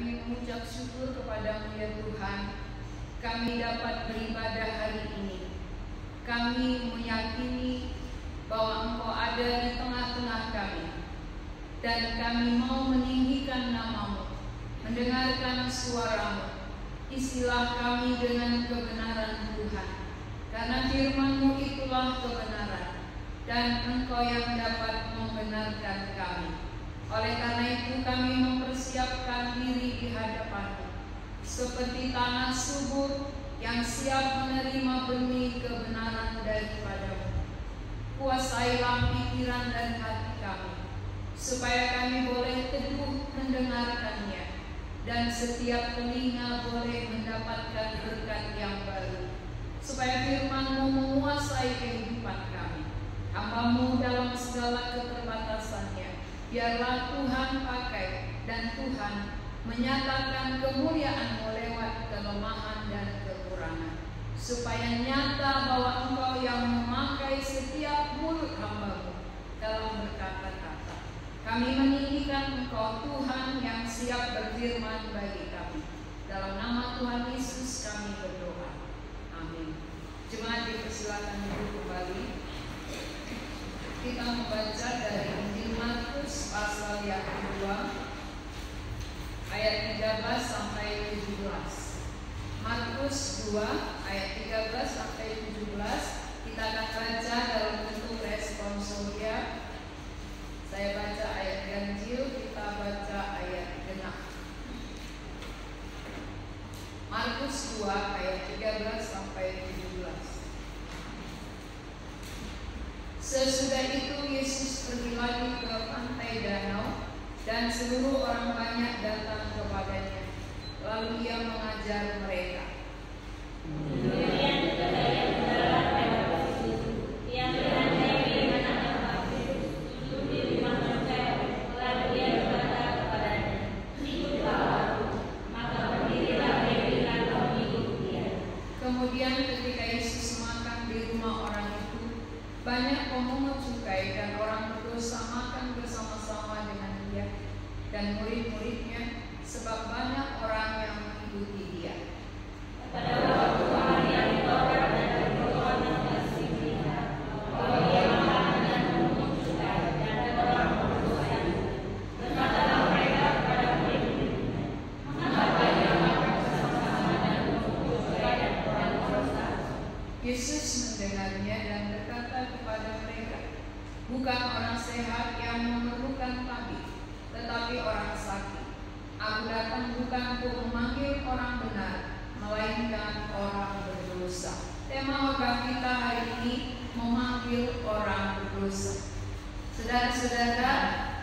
Kami mengucap syukur kepada-Mu ya Tuhan, kami dapat beribadah hari ini. Kami meyakini bahwa Engkau ada di tengah-tengah kami, dan kami mau meninggikan nama-Mu, mendengarkan suara-Mu. Isilah kami dengan kebenaran Tuhan, karena firman-Mu itulah kebenaran, dan Engkau yang dapat membenarkan kami. Oleh karena itu kami mempersiapkan diri di hadapan-Mu, seperti tanah subur yang siap menerima benih kebenaran daripada-Mu. Kuasailah pikiran dan hati kami, supaya kami boleh teguh mendengarkannya, dan setiap telinga boleh mendapatkan berkat yang baru, supaya firman-Mu menguasai kehidupan kami. Hamba-Mu dalam segala keterbatasannya, biarlah Tuhan pakai dan Tuhan menyatakan kemuliaan-Mu lewat kelemahan dan kekurangan, supaya nyata bahwa Engkau yang memakai setiap mulut hamba-Mu dalam berkata-kata. Kami meninggikan Engkau Tuhan yang siap berfirman bagi kami. Dalam nama Tuhan Yesus kami berdoa. Amin. Jemaat dipersilakan duduk kembali. Kita membaca dari Injil Markus pasal yang kedua, ayat 13 sampai 17. Markus 2 ayat 13 sampai 17. Kita akan baca dalam bentuk responsoria. Saya baca ayat ganjil, kita baca ayat genap. Markus 2 ayat 13 sampai 17. Sesudah itu Yesus pergi lagi ke pantai danau, dan seluruh orang banyak datang kepadanya. Lalu Ia mengajar mereka. Kemudian ketika Yesus makan di rumah orang itu, banyak pemungut cukai dan orang berdosa makan bersama-sama dengan Dia dan murid-muridnya, sebab banyak orang yang mengikuti Dia. Pada waktu hari yang Taurat dan Tuhan mengasihi kita, bahwa Dia makan dengan pemungut cukai dan orang berdosa itu, berkatalah mereka kepada murid-muridnya, mengapa Dia makan bersama-sama dengan pemungut cukai dan orang berdosa? Yesus mendengarnya dan berkata kepada mereka, bukan orang sehat yang memerlukan tabib, tetapi orang sakit. Aku datang bukan untuk memanggil orang benar, melainkan orang berdosa. Tema khotbah kita hari ini, memanggil orang berdosa. Saudara-saudara,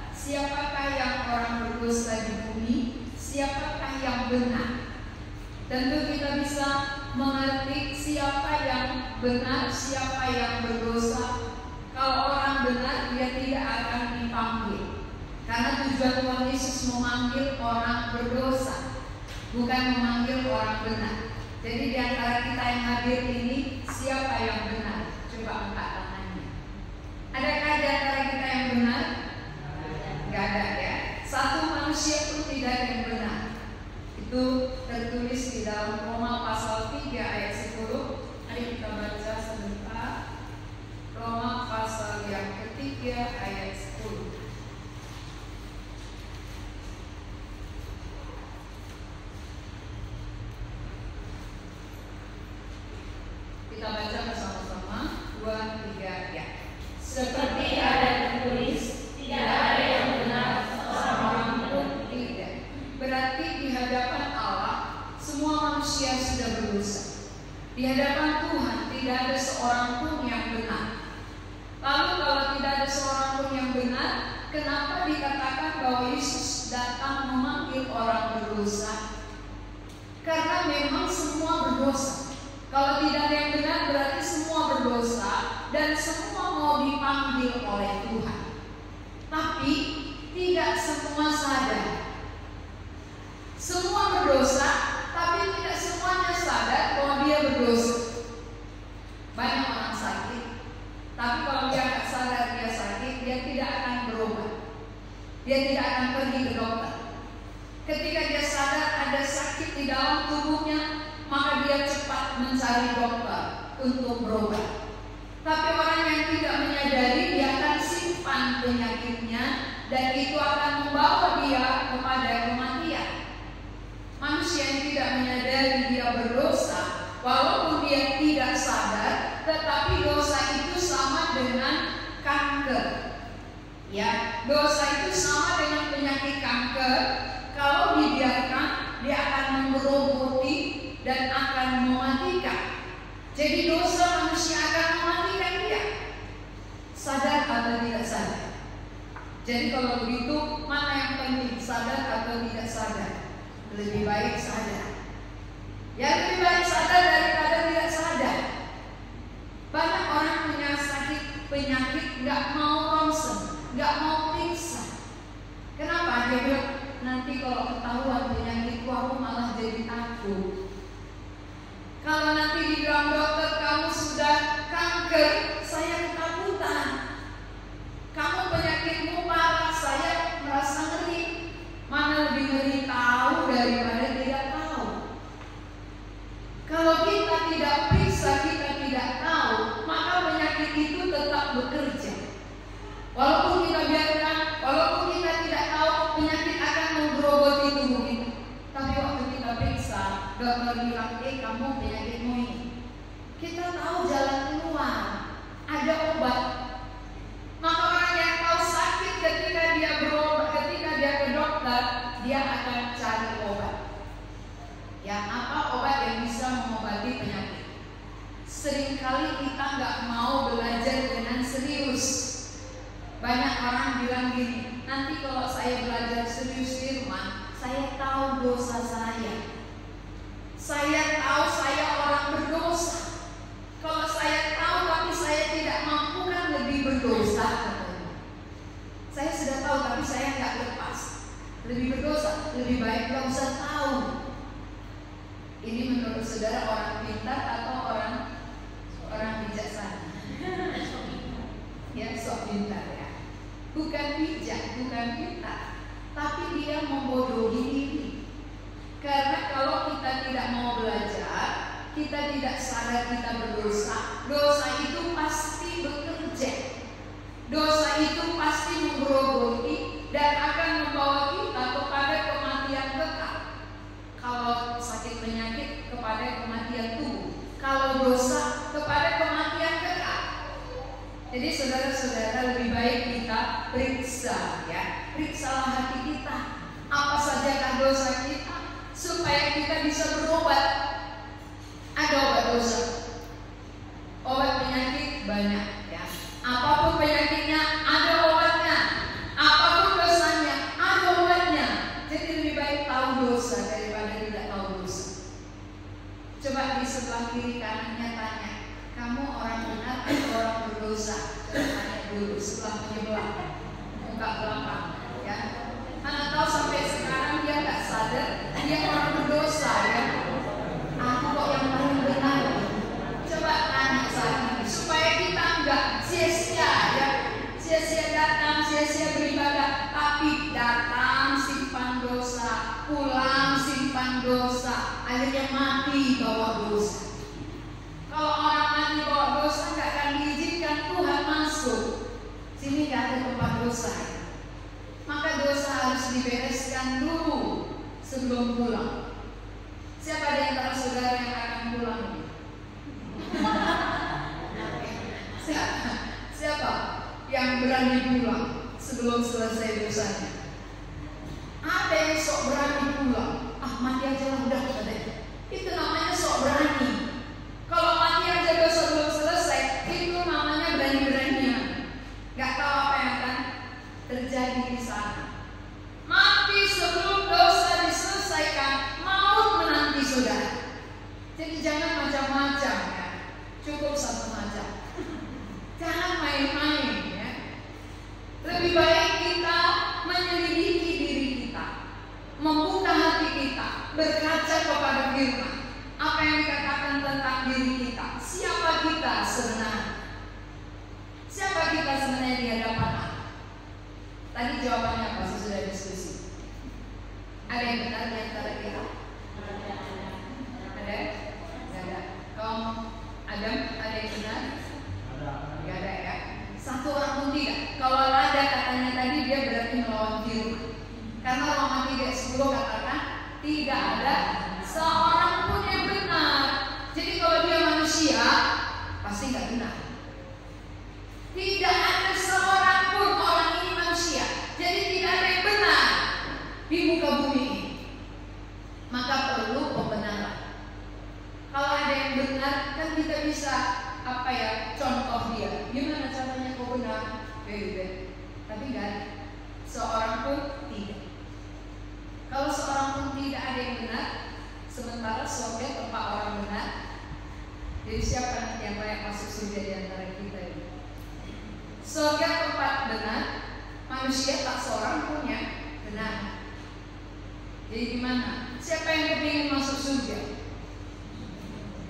siapakah yang orang berdosa di bumi? Siapakah yang benar? Tentu kita bisa mengerti siapa yang benar, siapa yang berdosa. Kalau orang benar, dia tidak akan dipanggil, karena tujuan Tuhan Yesus memanggil orang berdosa, bukan memanggil orang benar. Jadi di antara kita yang hadir ini, siapa yang benar? Coba angkat tangannya. Adakah di antara kita yang benar? Gak ada ya. Satu manusia pun tidak ada yang benar. Itu tertulis di dalam Roma pasal 3 ayat 10. Mari kita baca sebentar. Roma pasal yang ketiga ayat 10. Kita baca bersama-sama. 2, 3, ya. Seperti ada tertulis, tidak ada yang benar, seorang pun tidak. Berarti di hadapan Allah semua manusia sudah berdosa. Di hadapan Tuhan tidak ada seorang pun yang benar. Lalu kalau tidak ada seorang pun yang benar, kenapa dikatakan bahwa Yesus datang memanggil orang berdosa? Karena memang semua berdosa. Kalau tidak ada yang benar, berarti semua berdosa dan semua mau dipanggil oleh Tuhan. Tapi tidak semua sadar. Semua berdosa, tapi tidak semuanya sadar bahwa dia berdosa. Banyak orang sakit, tapi kalau dia tidak sadar dia sakit, dia tidak akan berobat. Dia tidak akan pergi ke dokter. Ketika dia sadar mencari dokter untuk berobat. Tapi orang yang tidak menyadari, dia akan simpan penyakitnya, dan itu akan membawa dia kepada kematian. Manusia yang tidak menyadari dia berdosa, walaupun dia tidak sadar, tetapi dosa itu sama dengan kanker. Ya, dosa itu sama dengan penyakit kanker. Kalau dibiarkan, dia akan menggerogoti dan akan mematikan. Jadi dosa manusia akan mematikan dia, sadar atau tidak sadar. Jadi kalau begitu, mana yang penting, sadar atau tidak sadar? Lebih baik sadar. Ya, lebih baik sadar daripada tidak sadar. Banyak orang punya sakit penyakit, nggak mau ronsen, nggak mau periksa. Kenapa? Dia bilang, nanti kalau ketahuan penyakitku, aku malah jadi takut. Kalau nanti dibilang dokter kamu sudah kanker, saya ketakutan. Kamu penyakitmu parah, saya merasa ngeri. Mana lebih ngeri tahu daripada tidak tahu. Kalau kita tidak periksa, kita tidak tahu, maka penyakit itu tetap bekerja. Walaupun kita biarkan, walaupun kita tidak tahu, penyakit akan menggerogoti tubuh kita. Tapi waktu kita periksa, dokter bilang, kamu penyakitmu ini. Kita tahu jalan keluar, ada obat. Maka orang yang tahu sakit ketika dia berobat, ketika dia ke dokter, dia akan cari obat. Ya, apa obat yang bisa mengobati penyakit? Seringkali kita nggak mau belajar dengan serius. Banyak orang bilang gini, nanti kalau saya belajar serius firman, saya tahu dosa saya. Saya tahu saya orang berdosa. Kalau saya tahu tapi saya tidak mampu, kan lebih berdosa. Saya sudah tahu tapi saya nggak lepas, lebih berdosa. Lebih baik nggak usah tahu. Ini menurut saudara orang pintar atau orang bijaksana? Ya, sok pintar ya. Bukan bijak, bukan pintar, tapi dia membodohi diri. Karena kalau kita tidak mau belajar, kita tidak sadar kita berdosa, dosa itu pasti bekerja. Dosa itu pasti menggerogoti dan akan membawa kita kepada kematian kekal. Kalau sakit penyakit, kepada kematian tubuh. Kalau dosa, kepada kematian kekal. Jadi saudara-saudara, lebih baik kita periksa, ya. Periksalah hati kita. Apa sajakah dosa kita, supaya kita bisa berobat. Ada obat dosa, obat penyakit banyak, ya. Apapun penyakitnya ada obatnya, apapun dosanya ada obatnya. Jadi lebih baik tahu dosa daripada tidak tahu dosa. Coba di sebelah kiri kanannya tanya, kamu orang benar atau orang berdosa? Coba tanya dulu, sebelah menyebelah, muka belakang, ya. Karena tahu sampai sekarang dia nggak sadar dia orang berdosa, ya. Aku kok yang paling benar? Coba tanya saat ini supaya kita nggak sia-sia, ya. Sia-sia datang, sia-sia beribadah, tapi datang simpan dosa, pulang simpan dosa, akhirnya mati bawa dosa. Kalau orang mati bawa dosa nggak akan diizinkan Tuhan masuk. Sini nggak ada tempat dosa. Maka dosa harus dibereskan dulu sebelum pulang. Siapa di antara saudara yang akan pulang? Siapa yang berani pulang sebelum selesai dosanya? Ada yang sok berani pulang. Mati aja lah udah, katanya. Itu namanya sok berani. Kalau mati aja dosa belum selesai, itu namanya berani-beranian. Gak tahu apa yang akan terjadi di sana. Mati sebelum dosa diselesaikan, maut menanti saudara. Jadi jangan macam-macam, ya. Cukup satu macam. Jangan main-main, ya. Lebih baik kita menyelidiki diri kita, membuka hati kita, berkaca kepada firman. Apa yang dikatakan tentang diri kita? Siapa kita sebenarnya? Siapa kita sebenarnya di hadapan Allah? Tadi jawabannya apa? Sudah diskusi. Ada yang benar di antara kita? Ada? Tidak ada. Karena Roma 3:10 katakan tidak ada seorang pun yang benar. Jadi kalau dia manusia pasti nggak benar. Tidak ada seorang pun, orang ini manusia. Jadi tidak ada yang benar di muka bumi ini. Maka perlu pembenaran. Kalau ada yang benar kan kita bisa contoh dia. Gimana caranya kau benar? Tapi nggak ada seorang pun tidak. Kalau seorang pun tidak ada yang benar, sementara surga tempat orang benar. Jadi siapa yang layak masuk surga di antara kita ini? Surga tempat benar, manusia tak seorang pun yang benar. Jadi gimana? Siapa yang kepingin masuk surga?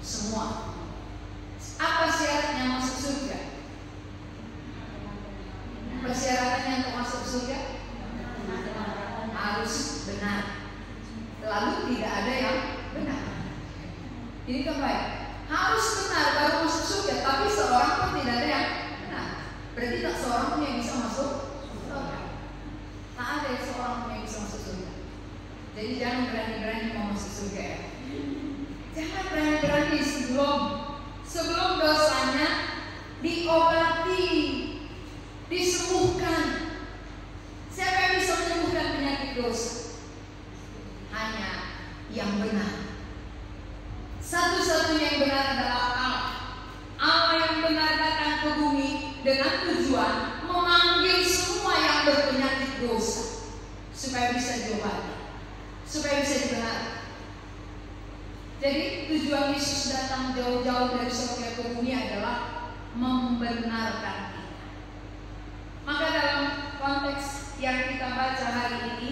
Semua. Apa syaratnya masuk surga? Persyaratannya untuk masuk surga harus benar. Lalu tidak ada yang benar. Ini kan baik. Harus benar baru masuk surga. Tapi seorang pun tidak ada yang benar. Berarti tak seorang pun yang bisa masuk surga. Tak ada seorang pun yang bisa masuk surga. Jadi jangan berani-berani mau masuk surga ya. Jangan berani-berani sebelum dosanya diobati, disembuhkan. Siapa yang bisa menyembuhkan penyakit dosa? Hanya yang benar. Satu-satunya yang benar adalah Allah. Allah yang benar datang ke bumi dengan tujuan memanggil semua yang berpenyakit dosa supaya bisa diobati, supaya bisa dibenarkan. Jadi tujuan Yesus datang jauh-jauh dari surga ke bumi adalah membenarkan kita. Maka dalam konteks yang kita baca hari ini,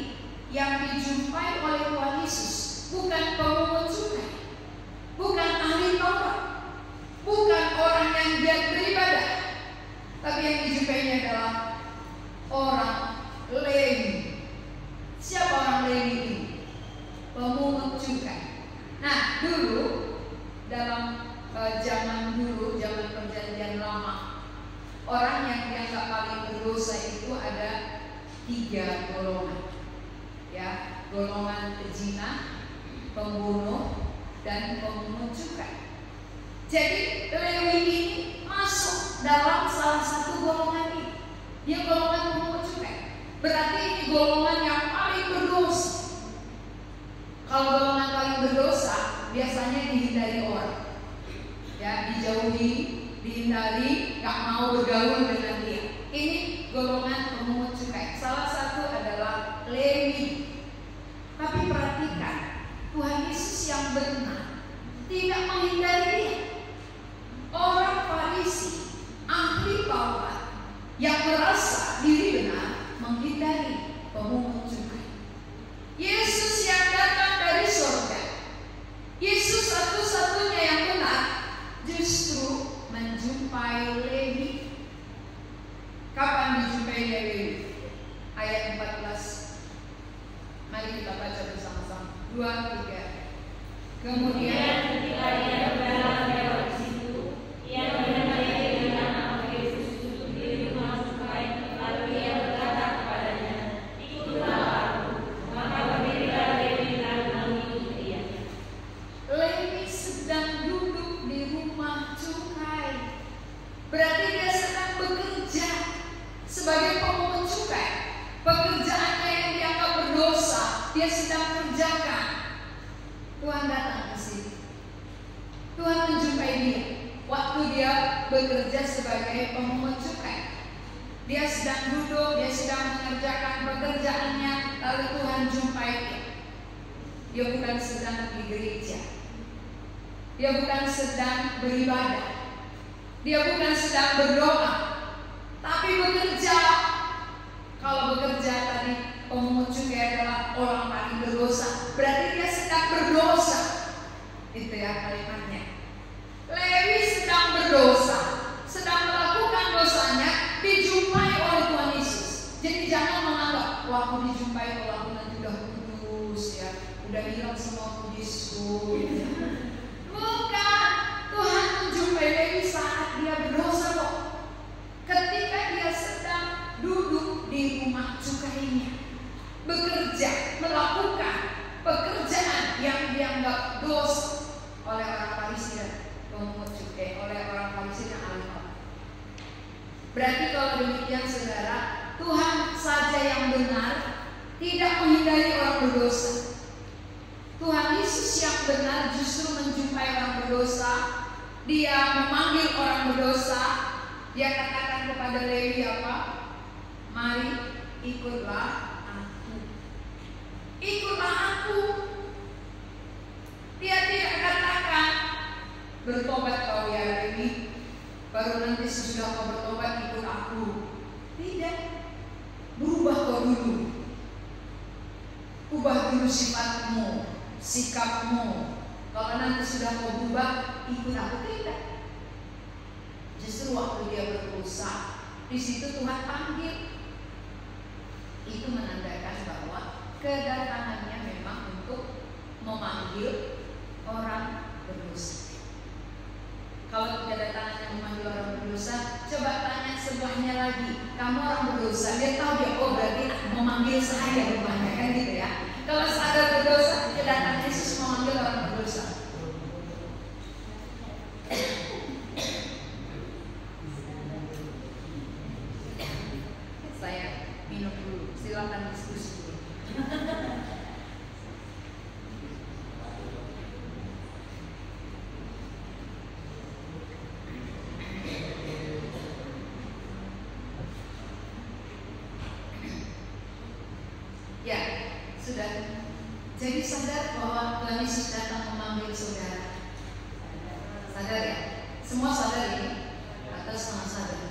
yang dijumpai oleh Tuhan Yesus bukan pemungut cukai, bukan ahli Taurat, bukan orang yang giat beribadah, tapi yang dijumpainya adalah orang Lewi. Siapa orang Lewi ini? Pemungut cukai. Nah, dulu dalam zaman perjanjian lama, orang yang dianggap paling berdosa itu ada 3 golongan, ya, golongan pezina, pembunuh, dan pemungut cukai. Jadi Lewi ini masuk dalam salah satu golongan ini. Dia golongan pemungut cukai. Berarti ini golongan yang paling berdosa. Kalau golongan paling berdosa biasanya dihindari orang, ya, dijauhi, dihindari, gak mau bergaul dengan dia. Ini golongan pemungut cukai. Salah satu adalah Lewi. Tapi perhatikan, Tuhan Yesus yang benar tidak menghindari dia. Orang Farisi, ahli Taurat, yang merasa diri benar menghindari pemungut cukai. Yesus yang datang dari surga, Yesus satu-satunya yang benar, justru menjumpai Lewi. Kapan dijumpai Lewi? Ayat 14. Mari kita baca bersama-sama. 2, 3. Kemudian ketika ia berjalan lewat situ, ia mendengar nama Yesus duduk di rumah cukai. Lalu ia berkata kepadanya, "Ikutlah aku." Maka berdirilah Lewi lalu mengikuti dia. Lewi sedang duduk di rumah cukai. Berarti dia sedang bekerja sebagai pemungut cukai. Pekerjaannya yang dianggap berdosa, dia sedang kerjakan. Tuhan datang ke sini. Tuhan menjumpai dia waktu dia bekerja sebagai pemungut cukai. Dia sedang duduk, dia sedang mengerjakan pekerjaannya, lalu Tuhan jumpai dia. Dia bukan sedang di gereja, dia bukan sedang beribadah, dia bukan sedang berdoa, tapi bekerja. Kalau bekerja tadi pemungut cukai adalah orang paling berdosa, berarti dia sedang berdosa. Itu ya kalimatnya. Lewi sedang berdosa, sedang melakukan dosanya, dijumpai oleh Tuhan Yesus. Jadi jangan menganggap, wah aku dijumpai kalau aku nanti udah kudus ya, udah hilang semua kudisku. Bukan, Tuhan menjumpai Lewi saat dia berdosa kok. Ketika dia sedang duduk di rumah cukainya, bekerja melakukan pekerjaan yang dianggap dosa oleh orang Farisi dan pemungut cukai, oleh orang Farisi dan ahli Taurat. Berarti kalau demikian saudara, Tuhan saja yang benar, tidak menghindari orang berdosa. Tuhan Yesus yang benar justru menjumpai orang berdosa. Dia memanggil orang berdosa. Dia katakan kepada Lewi apa? Mari ikutlah aku. Ikutlah aku. Dia tidak katakan bertobat kau ya Lewi, baru nanti sesudah kau bertobat ikut aku. Tidak. Berubah kau dulu. Ubah dulu sifatmu, sikapmu. Kalau nanti sudah kau berubah, ikut aku. Tidak. Justru waktu dia berusaha, di situ Tuhan panggil. Itu menandakan bahwa kedatangannya memang untuk memanggil orang berdosa. Kalau kedatangannya memanggil orang berdosa, coba tanya sebelahnya lagi, kamu orang berdosa. Dia tahu dia, oh berarti memanggil saya rupanya, kan gitu ya. Kalau sadar berdosa, kedatangan Yesus memanggil orang berdosa. Saya minum dulu, silakan diskusi. Ya, sudah. Jadi sadar bahwa Tuhan Yesus datang memanggil saudara. Sadar ya? Semua sadar ini? Atau setengah sadar?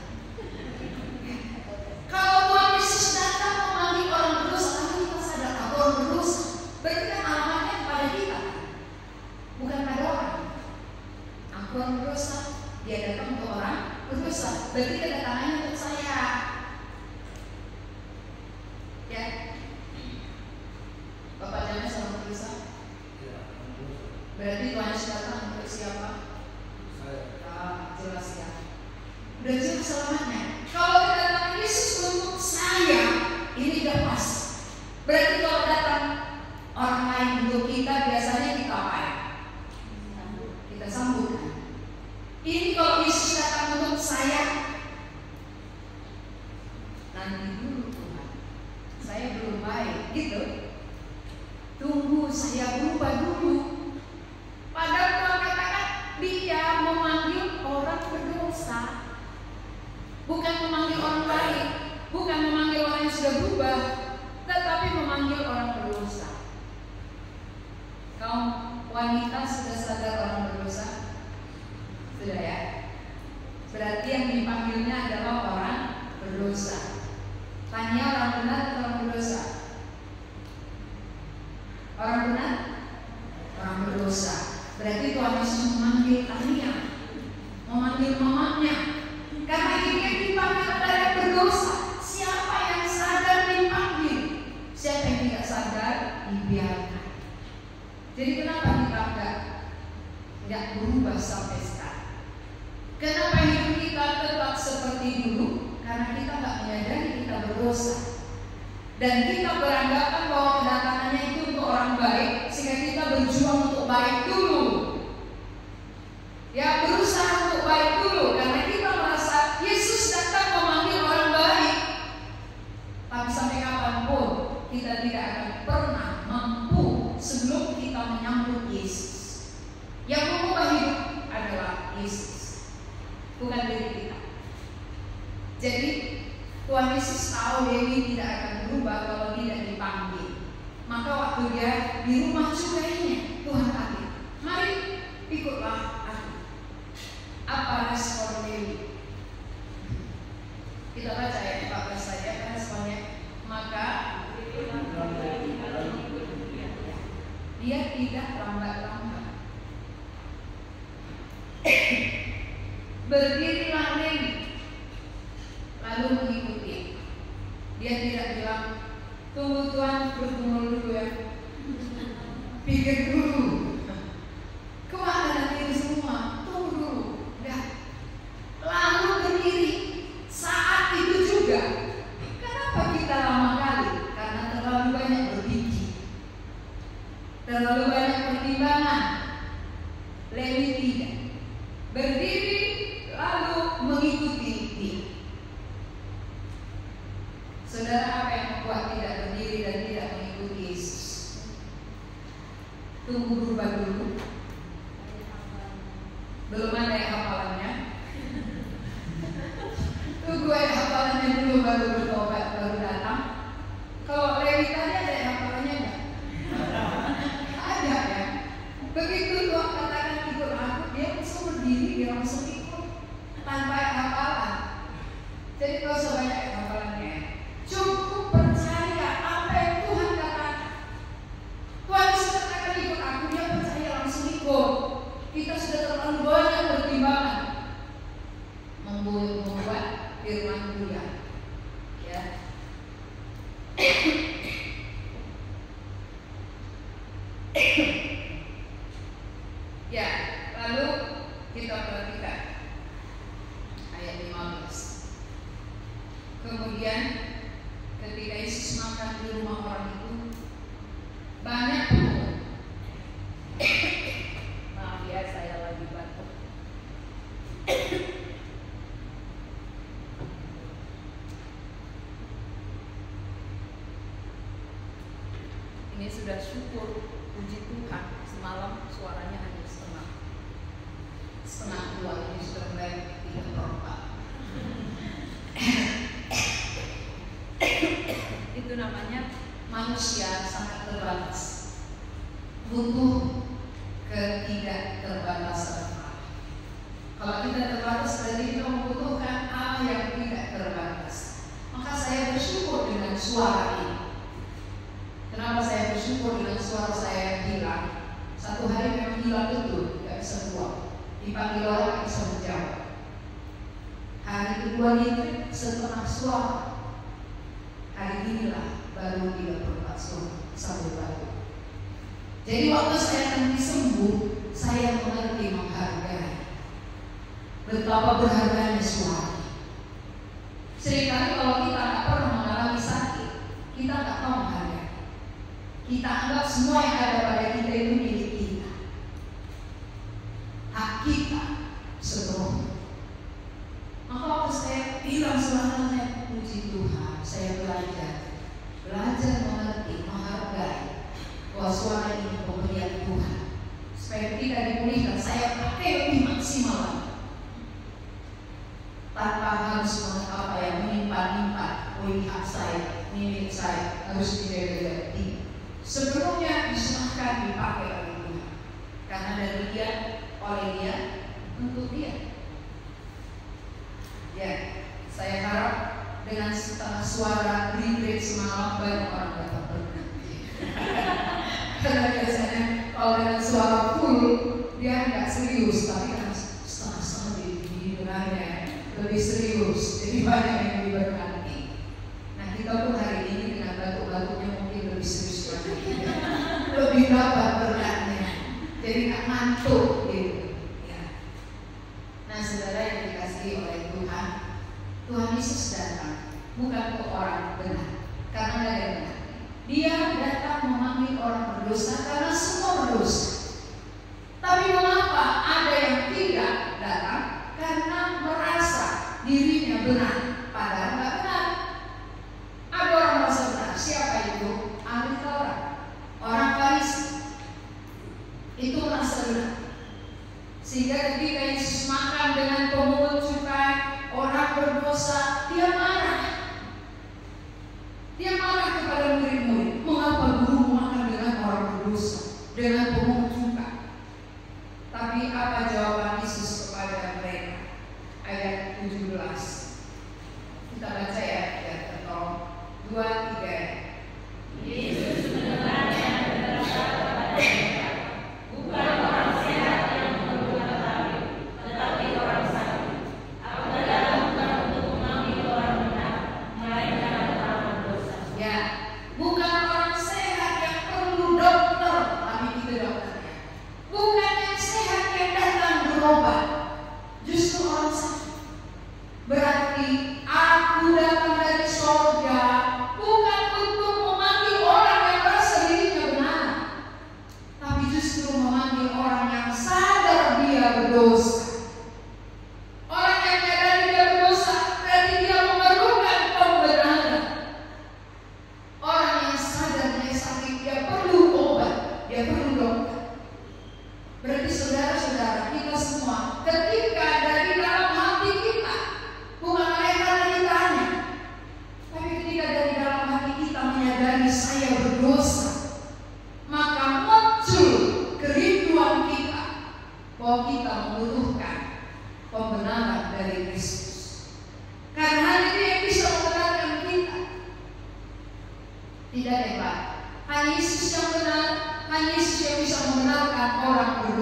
Kalau Tuhan Yesus datang memanggil orang berdosa, tapi kita sadar bahwa orang berdosa, berarti kan alamatnya kepada kita, bukan pada orang. Aku orang berdosa, dia datang untuk orang berdosa, berarti kedatangannya untuk saya. Ya, Bapak James sama berdosa. Berarti Tuhan Yesus datang untuk siapa? Jelas ya. Udah jelas alamatnya. Kalau kedatangan Yesus untuk saya, ini udah pas. Berarti kalau datang orang lain untuk kita, biasanya kita apa ya? Kita sambut. Ini kalau Yesus datang untuk saya, nanti dulu Tuhan, saya belum baik, gitu. Tunggu saya berubah dulu. Padahal Tuhan katakan dia memanggil orang berdosa, bukan memanggil orang baik, bukan memanggil orang yang sudah berubah, tetapi memanggil orang berdosa. Kaum wanita sudah sadar orang berdosa? Sudah ya? Berarti yang dipanggilnya adalah orang berdosa. Tanya orang benar atau orang berdosa? Orang benar? Orang berdosa. Berarti Tuhan Yesus memanggil Tania, memanggil mamanya. Karena dia dipanggil adalah yang berdosa. Siapa yang sadar dipanggil? Siapa yang tidak sadar dibiarkan. Jadi kenapa kita enggak berubah sampai sekarang? Kenapa hidup kita tetap seperti dulu? Karena kita enggak menyadari kita berdosa. Dan kita beranggapan bahwa kedatangannya itu untuk orang baik, sehingga kita berjuang untuk baik dulu. Ya, berusaha untuk baik dulu, karena kita merasa Yesus datang memanggil orang baik. Tapi sampai kapanpun kita tidak akan pernah mampu sebelum kita menyambut Yesus. Yang mengubah hidup adalah Yesus, bukan diri kita. Jadi Tuhan Yesus tahu Dewi tidak akan berubah kalau tidak dipanggil. Maka waktu dia di rumah cukainya, Tuhan panggil, mari ikutlah aku. Apa respon Dewi? Kita baca ya 14 saja, apa responnya? Maka dia tidak lambat-lambat. Berdirilah Dewi, lalu mengikuti. Dia tidak bilang, tunggu Tuhan, bergumul dulu ya, pikir dulu, kemana nanti ini semua, tunggu dulu. Enggak. Lalu berdiri. Saat itu juga, kenapa kita lama kali? Karena terlalu banyak berpikir. terlalu banyak pertimbangan. Lewi tidak. Berdiri lalu mengikuti dia. Saudara, apa yang membuat tidak berdiri dan tidak mengikuti Yesus? Tunggu berubah dulu. Belum ada yang hafalannya. Tunggu yang hafalannya dulu baru bertobat, baru datang. Kalau Lewi tadi ada yang hafalannya enggak? Ada ya. Begitu Tuhan katakan ikut aku, dia langsung berdiri, dia langsung ikut tanpa hafalan. Jadi kalau sebanyak hafalannya, cukup percaya apa yang Tuhan katakan. Tuhan sudah katakan ikut aku, dia percaya langsung ikut. Kita sudah terlalu banyak pertimbangan membuat firman Tuhan. Ya. Ya, lalu kita perhatikan ayat 15. Kemudian ketika Yesus makan di rumah orang itu, banyak pemungut. Maaf ya, saya lagi batuk. Ini sudah syukur, puji Tuhan, semalam suaranya hanya setengah dua, ini sudah mulai 3/4. Itu namanya manusia sangat terbatas, butuh ketidakterbatasan. Kalau kita terbatas, berarti kita membutuhkan Allah yang tidak terbatas. Maka saya bersyukur dengan suara ini. Kenapa saya bersyukur dengan suara saya yang hilang? Satu hari memang hilang betul, tidak bisa buang. Dipanggil orang bisa menjawab. Hari kedua itu setengah suara. Hari inilah baru 34 suara sambil batuk. Jadi waktu saya nanti sembuh, saya mengerti menghargai betapa berharganya suara. Seringkali kalau kita tak pernah mengalami sakit, kita tak tahu menghargai. Kita anggap semua yang ada pada kita itu milik kita, hak kita sepenuhnya. Maka waktu saya bilang sebenarnya, puji Tuhan, saya belajar mengerti, menghargai bahwa suara ini pemberian Tuhan, supaya tidak dipulihkan. Saya pakai lebih maksimal tanpa harus apa yang menimpa-nimpa. Hak saya, milik saya harus dijaga. Sebelumnya diserahkan, dipakai oleh Tuhan, karena dari Dia, oleh Dia, untuk Dia. Ya, saya harap dengan setengah suara retreat semalam banyak orang dapat berkati. Karena biasanya kalau dengan suara full dia nggak serius, tapi kan setengah-setengah didengarnya lebih serius, jadi banyak yang diberkati. Nah, kita pun hari ini dengan batuk-batuknya mungkin lebih serius lagi, lebih dapat berkatnya, jadi nggak ngantuk gitu. Ya. Nah, saudara yang dikasihi oleh Tuhan, Tuhan Yesus datang bukan untuk orang benar, karena ada yang benar. Dia datang memanggil orang berdosa karena semua berdosa. Tapi mengapa ada yang tidak datang? Karena merasa dirinya benar, padahal nggak benar. Ada orang merasa benar. Siapa itu? Ahli Taurat, orang Farisi. Itu merasa benar. Sehingga ketika Yesus makan dengan pemungut cukai, orang berdosa, dia marah. Dia marah kepada murid-murid. Mengapa guru makan dengan orang berdosa, dengan pemungut cukai? Tapi apa jawaban Yesus kepada mereka? Ayat 17. Kita baca ya, tolong 2-3. Yesus menelannya berkata kepada mereka, bukan orang sehat yang perlu ketahui,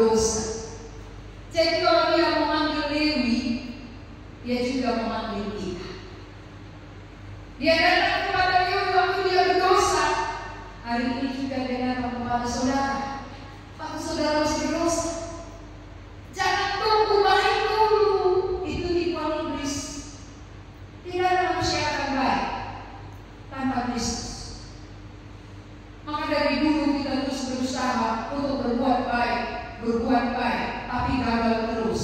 berdosa. Jadi kalau dia memanggil Lewi, dia juga memanggil kita. Dia datang kepada Lewi waktu dia berdosa. Hari ini juga dia datang kepada saudara. Waktu saudara masih berdosa, jangan tunggu baik dulu. Itu tipuan iblis. Tidak ada manusia akan baik tanpa Kristus. Maka dari dulu kita terus berusaha untuk berbuat baik, tapi gagal terus.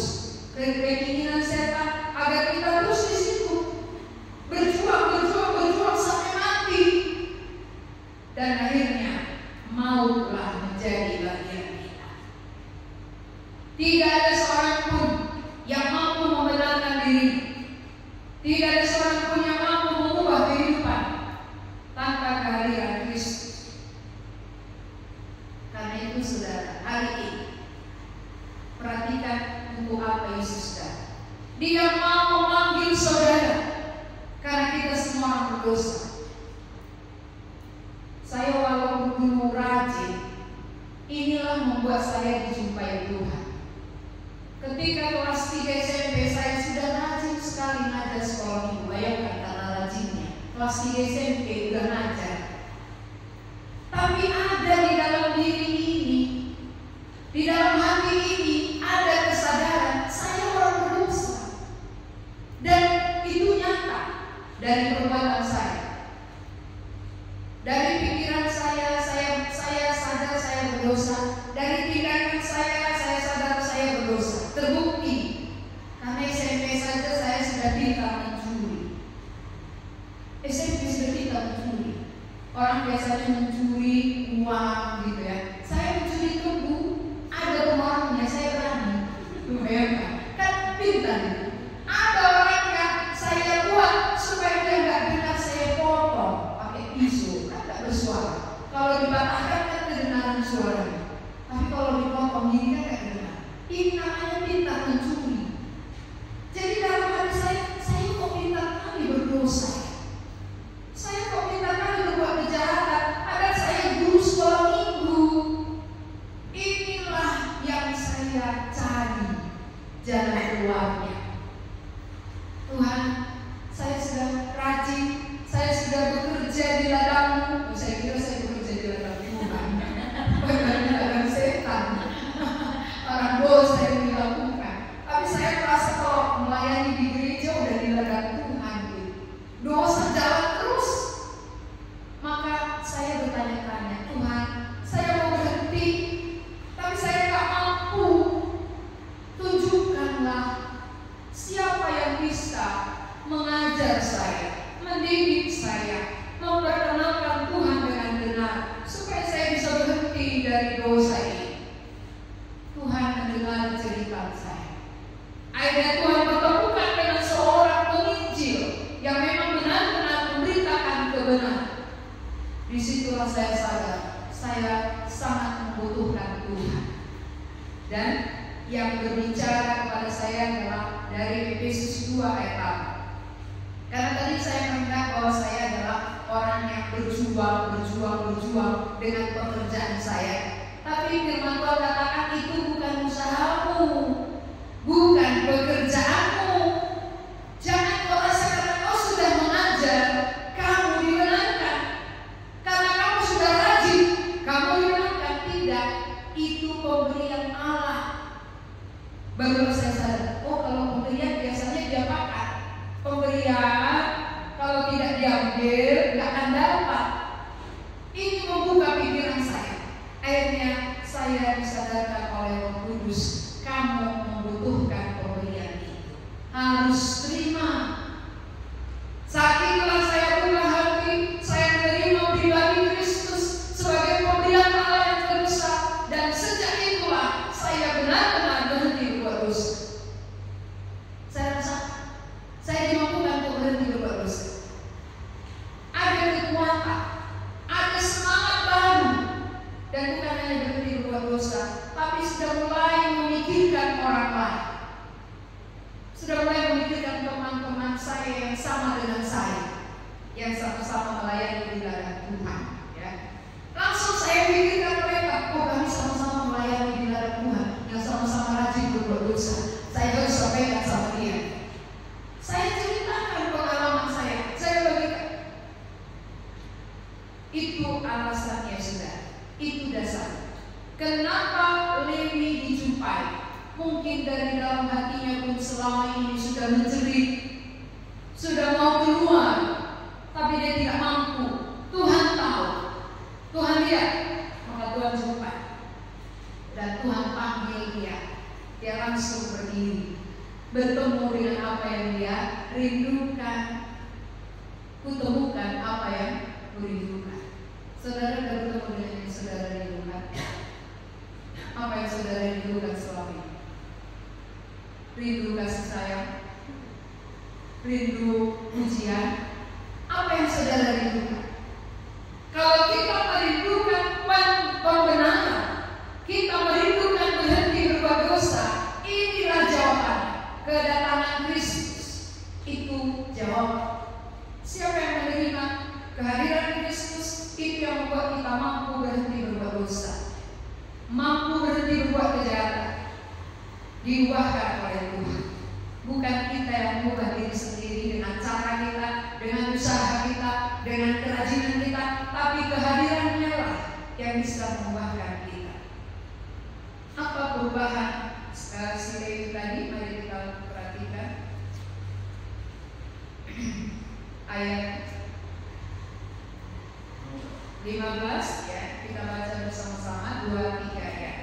Keinginan setan agar kita terus di situ berjuang sampai mati, dan akhirnya mautlah menjadi bagian kita. Tidak ada seorang pun yang mampu membenarkan diri. Tidak ada seorang pun yang mampu mengubah kehidupan tanpa kehadiran Kristus. Karena itu saudara, hari ini perhatikan untuk apa Yesus datang. Dia mau memanggil saudara karena kita semua orang berdosa. Saya walaupun dulu rajin, inilah membuat saya dijumpai Tuhan. Ketika kelas 3 SMP saya sudah rajin sekali ngajar sekolah minggu. Bayangkan karena rajinnya. Kelas 3 SMP udah ngajar. Tapi ada di dalam diri ini, di dalam hati ini ada kesadaran saya orang berdosa. Dan itu nyata dari perbuatan saya. Dari pikiran saya sadar saya berdosa. Dari tindakan saya sadar saya berdosa. Terbukti karena SMP saja saya sudah pintar mencuri. SMP sudah pintar mencuri. Orang biasanya mencuri uang gitu ya. Saya mencuri tebu, ada pemorongnya, saya berani. Bayangkan, kan pintar itu. Ada orangnya saya buat supaya dia nggak dengar, saya potong pakai pisau, kan nggak bersuara. Kalau dipatahkan kan kedengaran suaranya. Tapi kalau dipotong gini kan nggak dengar. Ini namanya pintar mencuri. Jadi dalam hati saya kok pintar kali berdosa. Saya kok pintar kali berbuat kejahatan. Padahal saya guru sekolah minggu. Inilah yang saya cari jalan keluarnya. Tuhan, saya sudah rajin, saya sudah bekerja di ladangmu. Saya kira saya bekerja di ladang Tuhan, bukan di ladang setan. Orang dosa yang dilakukan. Tapi saya merasa kalau melayani di gereja udah di ladang Tuhan. Dosa jalan terus. Maka saya bertanya-tanya, Tuhan, saya mau berhenti, tapi saya nggak mampu. Tunjukkanlah siapa yang bisa mengajar saya, mendidik saya, memperkenalkan Tuhan dengan benar, supaya saya bisa berhenti dari dosa ini. Tuhan mendengar cerita saya. Akhirnya Tuhan bertemukan dengan seorang penginjil yang memang benar-benar memberitakan kebenaran. Disitulah saya sadar, saya sangat membutuhkan Tuhan. Dan yang berbicara kepada saya adalah dari Efesus 2 ayat 8. Karena tadi saya mengingat bahwa saya adalah orang yang berjuang dengan pekerjaan saya. Tapi firman Tuhan katakan itu bukan usahamu, bukan pekerjaanmu. Jangan kau rasakan kau sudah mengajar, kamu dibenarkan. Karena kamu sudah rajin, kamu dibenarkan. Tidak, itu pemberian Allah. Baru saya sadar, oh kalau pemberian biasanya dia pakai. Pemberian kalau tidak diambil nggak akan dapat. Ini membuka pikiran saya. Akhirnya saya disadarkan oleh Roh Kudus, kamu membutuhkan pemberian itu. Harus terima. Saat itulah saya buka hati, saya menerima pribadi Kristus sebagai pemberian Allah yang terbesar. Dan sejak itulah saya benar-benar berhenti berbuat dosa. Saya rasa saya dimampukan untuk berhenti berbuat dosa. Ada kekuatan, ada semangat baru, dan bukan hanya berhenti berbuat dosa, tapi sudah mulai memikirkan orang lain. Sudah mulai memikirkan teman-teman saya yang sama dengan saya, yang sama-sama melayani di ladang Tuhan. Ya. Langsung saya pikirkan mereka, oh kami sama-sama melayani di ladang Tuhan. Ya Kenapa Lewi dijumpai? Mungkin dari dalam hatinya pun selama ini sudah menjerit, sudah mau keluar, tapi dia tidak mampu. Tuhan tahu, Tuhan lihat, maka Tuhan jumpai. Dan Tuhan panggil dia. Dia langsung berdiri, bertemu dengan apa yang dia rindukan. Kutemukan apa yang kurindukan. Saudara bertemu dengan yang saudara rindukan. Apa yang saudara rindukan selama ini? Rindu kasih sayang, rindu pujian. Apa yang saudara rindukan? Kalau kita merindukan pembenaran, kita merindukan berhenti berbuat dosa, inilah jawabannya. Kedatangan Kristus itu jawaban. Siapa yang menerima kehadiran Kristus, itu yang membuat kita mampu berhenti berbuat dosa, mampu berhenti berbuat kejahatan. Diubahkan oleh Tuhan. Bukan kita yang mengubah diri sendiri dengan cara kita, dengan usaha kita, dengan kerajinan kita, tapi kehadirannya lah yang bisa mengubahkan kita. Apa perubahan si Lewi tadi? Mari kita perhatikan ayat 15 ya, kita baca bersama-sama 2-3 ya.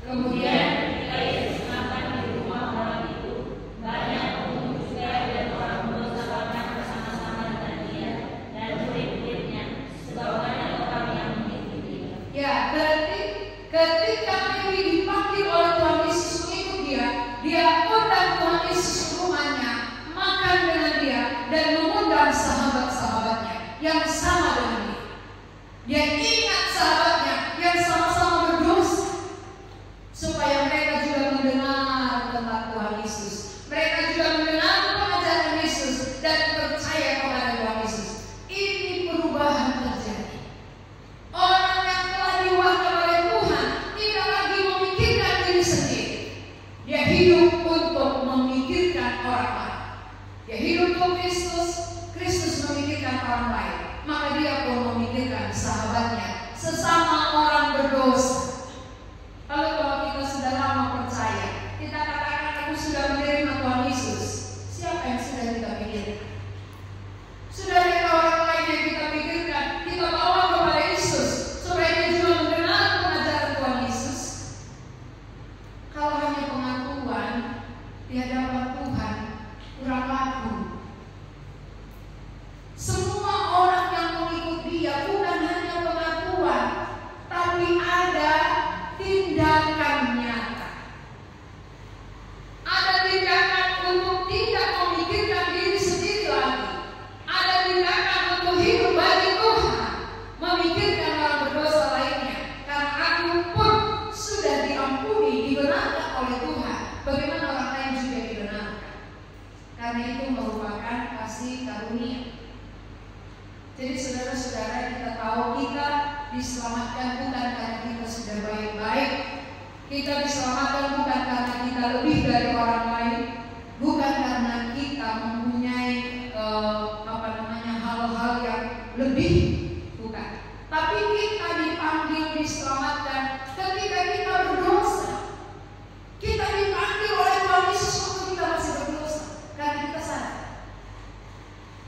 Kemudian Yesus makan di rumah orang itu, banyak pengunjung juga dan orang berdosa bersama-sama dengan dia dan murid-muridnya, sebanyak orang yang mengikuti dia. Ya, berarti ketika Lewi dipanggil oleh Tuhan Yesus mengikut dia undang Tuhan Yesus ke rumahnya, makan dengan dia dan mengundang sahabat-sahabatnya yang sama dengan dia. Dia ingat sahabatnya yang sama-sama berdosa, supaya mereka juga mendengar tentang Tuhan Yesus. Mereka juga mendengar pengajaran Yesus dan percaya kepada Tuhan Yesus. Ini perubahan terjadi. Orang yang telah diwakilkan oleh Tuhan tidak lagi memikirkan diri sendiri. Dia hidup untuk memikirkan orang lain. Dia hidup untuk Kristus, Kristus memikirkan orang lain. Maka dia pun memikirkan sahabatnya, sesama orang berdosa. Lalu kalau kita sudah lama percaya, kita katakan aku sudah menerima Tuhan Yesus. Siapa yang sudah kita pikirkan? Sudah ada orang lain yang kita pikirkan, kita bawa kepada Yesus supaya dia juga mendengar pengajaran Tuhan Yesus. Kalau hanya pengakuan di hadapan Tuhan, kurang laku. Semua orang yang mengikut dia bukan hanya pengakuan, tapi ada tindakan nyata. Ada tindakan untuk tidak memikirkan diri sendiri lagi. Ada tindakan untuk hidup bagi Tuhan, memikirkan orang berdosa lainnya. Karena aku pun sudah diampuni, dibenarkan oleh Tuhan. Bagaimana orang lain juga dibenarkan? Karena itu merupakan kasih karunia. Jadi saudara-saudara, kita tahu kita diselamatkan bukan karena kita sudah baik-baik. Kita diselamatkan bukan karena kita lebih dari orang lain, bukan karena kita mempunyai hal-hal yang lebih, bukan. Tapi kita dipanggil diselamatkan ketika kita berdosa. Kita dipanggil oleh Tuhan Yesus waktu kita masih berdosa, karena kita sadar.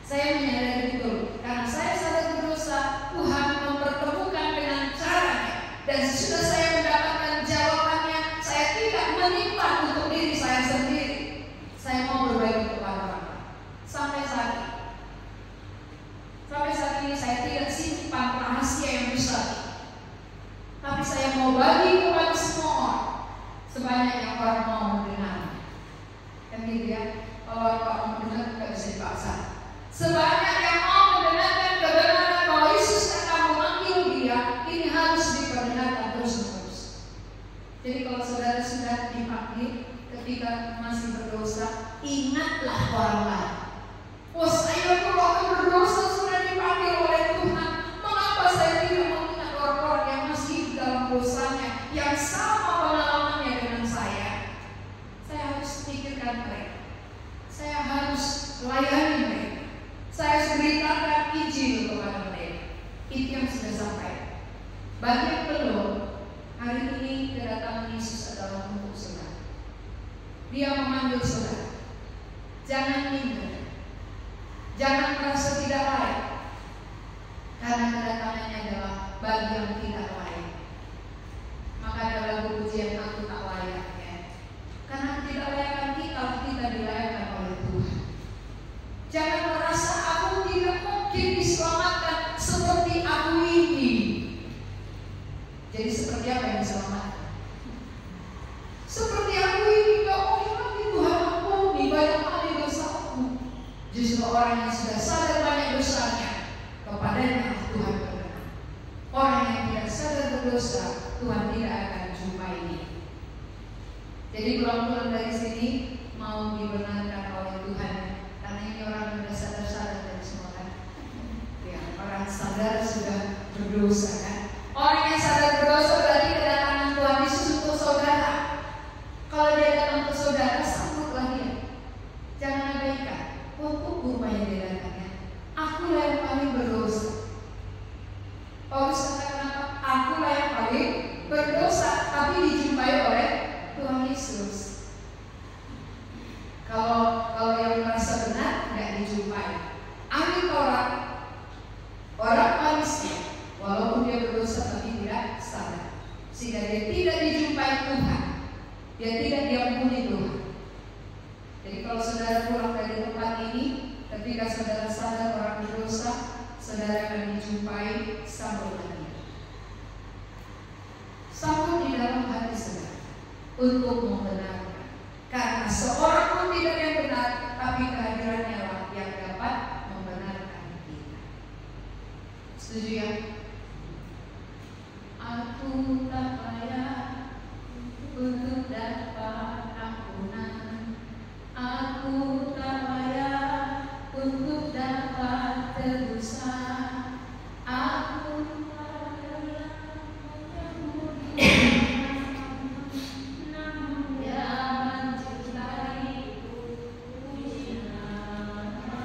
Saya menyadari betul, karena saya sadar berdosa, Tuhan mempertemukan dengan caranya. Dan sesudah saya mendapatkan jawabannya, saya tidak menyimpan untuk diri saya sendiri. Saya mau berbagi kepada orang. Sampai saat ini saya tidak simpan rahasia yang besar, tapi saya mau bagi kepada semua orang, sebanyak yang orang mau mendengar. Kan gitu ya, kalau orang mau mendengar tidak bisa dipaksa. Sebanyak yang mau mendengarkan kebenaran bahwa Yesus akan memanggil dia, ini harus diperdengarkan terus-menerus. Jadi kalau saudara sudah dipanggil ketika masih berdosa, ingatlah orang lain. Oh, saya tuh waktu berdosa sudah dipanggil oleh Tuhan. Mengapa saya tidak mengingat orang-orang yang masih dalam dosanya, yang sama pengalamannya dengan saya? Saya harus pikirkan mereka. Saya harus layani mereka. Saya harus beritakan Injil kepada mereka. Itu yang sudah sampai. Bagi yang belum, hari ini saudara untuk saudara. Dia memanggil saudara. Jangan minder, jangan merasa tidak layak, karena kedatangannya adalah bagi yang tidak layak. Maka ada lagu pujian aku tak layak, ya. Karena tidak layakkan kita dilayakkan oleh Tuhan. Jangan merasa aku tidak mungkin diselamatkan seperti aku ini. Jadi seperti apa yang diselamatkan? Seperti aku ini, gak mungkin lagi Tuhan ampuni banyak kali dosaku. Justru orang yang sudah sadar banyak dosanya, kepadanya Tuhan berkenan. Orang yang tidak sadar berdosa, Tuhan tidak akan jumpai dia. Jadi pulang-pulang dari sini mau dibenarkan oleh Tuhan, karena ini orang yang sudah sadar dari semua kan. Ya, orang sadar sudah berdosa kan. Orang yang sadar berdosa berarti kedatangan Tuhan Yesus untuk saudara. Kalau dia datang ke saudara, sambutlah dia. Jangan abaikan. Untuk rupanya dia datangnya. Akulah yang paling berdosa. Paulus katakan apa? Akulah yang paling berdosa, tapi dijumpai oleh Tuhan Yesus. Kalau yang merasa benar nggak dijumpai. Ambil orang manusia, walaupun dia berdosa tapi tidak sadar, sehingga dia tidak dijumpai Tuhan, dia tidak diampuni Tuhan. Jadi kalau saudara pulang dari tempat ini, ketika saudara sadar orang berdosa, saudara akan dijumpai, sambutlah dia. Sambut di dalam hati saudara untuk membenarkan. Karena seorang pun tidak yang benar, tapi kehadirannya lah yang dapat membenarkan kita. Setuju ya? Aku tak layak untuk dapat ampunan. Aku tak layak untuk dapat tebusan. Aku tak layak menyambut namun Dia mencintaiku. Puji namanya.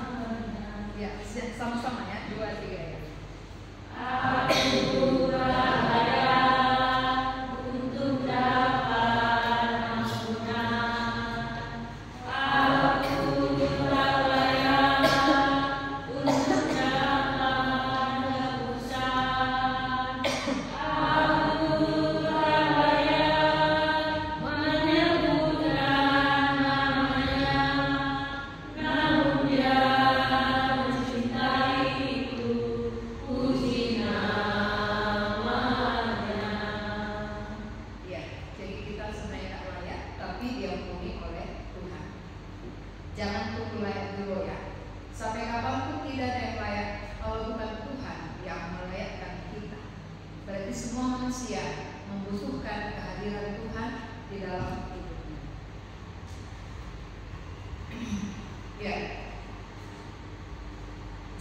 Ya, sama-sama ya, 2, 3 ya. Aku tak layak untuk dapat ampunan. Aku tak layak untuk dapat tebusan. Aku tak layak menyebut namanya, namun Dia mencintaiku. Puji namanya. Ya, jadi kita sebenarnya tak layak, tapi diampuni oleh Tuhan. Jangan tunggu layak dulu ya. Sampai kapanpun tidak ada yang layak kalau bukan Tuhan yang melayakkan kita. Berarti semua manusia membutuhkan kehadiran Tuhan di dalam hidupnya. Ya.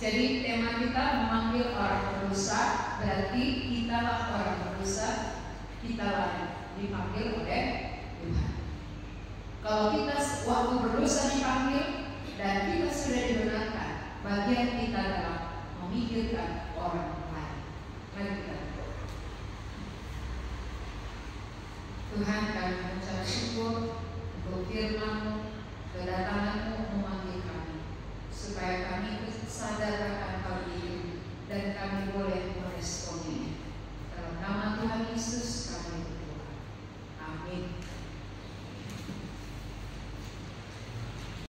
Jadi tema kita memanggil orang berdosa, berarti kitalah orang berdosa, kitalah dipanggil oleh Tuhan. Kalau kita waktu berdosa dipanggil dan kita sudah dibenarkan, bagian kita adalah memikirkan orang lain. Mari kita berdoa. Tuhan, kami mengucap syukur untuk firman-Mu, kedatangan-Mu memanggil kami, supaya kami sadar akan hal